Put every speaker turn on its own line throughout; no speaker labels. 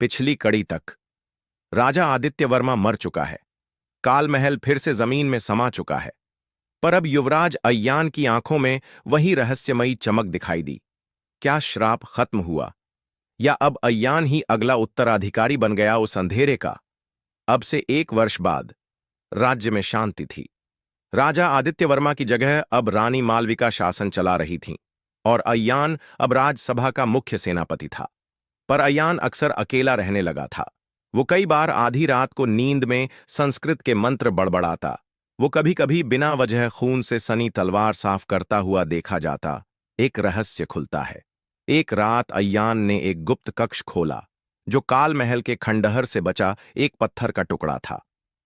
पिछली कड़ी तक। राजा आदित्य वर्मा मर चुका है। काल महल फिर से जमीन में समा चुका है। पर अब युवराज अय्यान की आंखों में वही रहस्यमयी चमक दिखाई दी। क्या श्राप खत्म हुआ, या अब अय्यान ही अगला उत्तराधिकारी बन गया उस अंधेरे का? अब से 1 वर्ष बाद राज्य में शांति थी। राजा आदित्य वर्मा की जगह अब रानी मालविका शासन चला रही थीं, और अय्यान अब राजसभा का मुख्य सेनापति था। पर अय्यान अक्सर अकेला रहने लगा था। वो कई बार आधी रात को नींद में संस्कृत के मंत्र बड़बड़ाता। वो कभी कभी बिना वजह खून से सनी तलवार साफ करता हुआ देखा जाता। एक रहस्य खुलता है। एक रात अय्यान ने एक गुप्त कक्ष खोला, जो काल महल के खंडहर से बचा एक पत्थर का टुकड़ा था।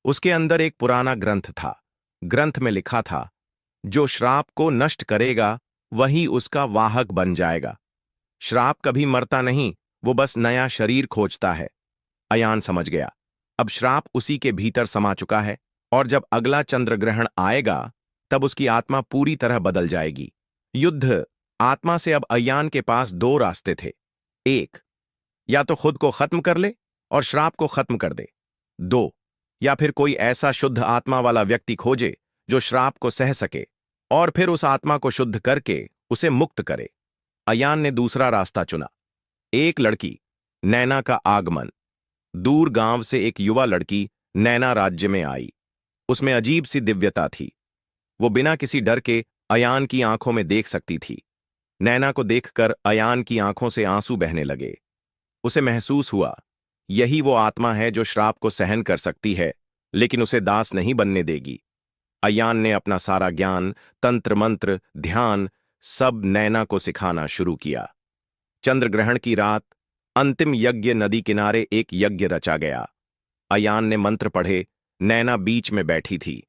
उसके अंदर एक पुराना ग्रंथ था। ग्रंथ में लिखा था, जो श्राप को नष्ट करेगा वही उसका वाहक बन जाएगा। श्राप कभी मरता नहीं, वो बस नया शरीर खोजता है। अयान समझ गया, अब श्राप उसी के भीतर समा चुका है, और जब अगला चंद्र ग्रहण आएगा तब उसकी आत्मा पूरी तरह बदल जाएगी। युद्ध आत्मा से अब अय्यान के पास 2 रास्ते थे। एक, या तो खुद को खत्म कर ले और श्राप को खत्म कर दे। 2, या फिर कोई ऐसा शुद्ध आत्मा वाला व्यक्ति खोजे जो श्राप को सह सके, और फिर उस आत्मा को शुद्ध करके उसे मुक्त करे। अय्यान ने दूसरा रास्ता चुना। एक लड़की, नैना का आगमन। दूर गांव से एक युवा लड़की नैना राज्य में आई। उसमें अजीब सी दिव्यता थी। वो बिना किसी डर के अयान की आंखों में देख सकती थी। नैना को देखकर अयान की आंखों से आंसू बहने लगे। उसे महसूस हुआ, यही वो आत्मा है जो श्राप को सहन कर सकती है, लेकिन उसे दास नहीं बनने देगी। अय्यान ने अपना सारा ज्ञान, तंत्र मंत्र, ध्यान सब नैना को सिखाना शुरू किया। चंद्रग्रहण की रात अंतिम यज्ञ नदी किनारे एक यज्ञ रचा गया। अय्यान ने मंत्र पढ़े। नैना बीच में बैठी थी।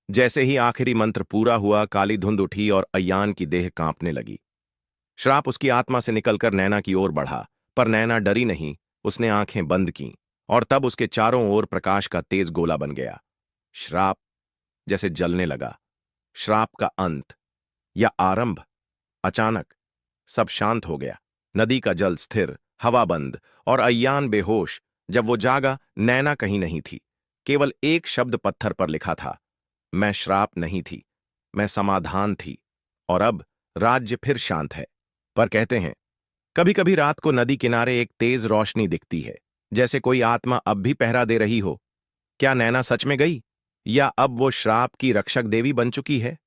जैसे ही आखिरी मंत्र पूरा हुआ, काली धुंध उठी और अय्यान की देह कांपने लगी। श्राप उसकी आत्मा से निकलकर नैना की ओर बढ़ा, पर नैना डरी नहीं। उसने आंखें बंद कीं, और तब उसके चारों ओर प्रकाश का तेज गोला बन गया। श्राप जैसे जलने लगा। श्राप का अंत या आरंभ? अचानक सब शांत हो गया। नदी का जल स्थिर, हवा बंद, और अय्यान बेहोश। जब वो जागा, नैना कहीं नहीं थी। केवल एक शब्द पत्थर पर लिखा था, मैं श्राप नहीं थी, मैं समाधान थी। और अब राज्य फिर शांत है। पर कहते हैं, कभी कभी रात को नदी किनारे एक तेज रोशनी दिखती है, जैसे कोई आत्मा अब भी पहरा दे रही हो। क्या नैना सच में गई, या अब वो श्राप की रक्षक देवी बन चुकी है?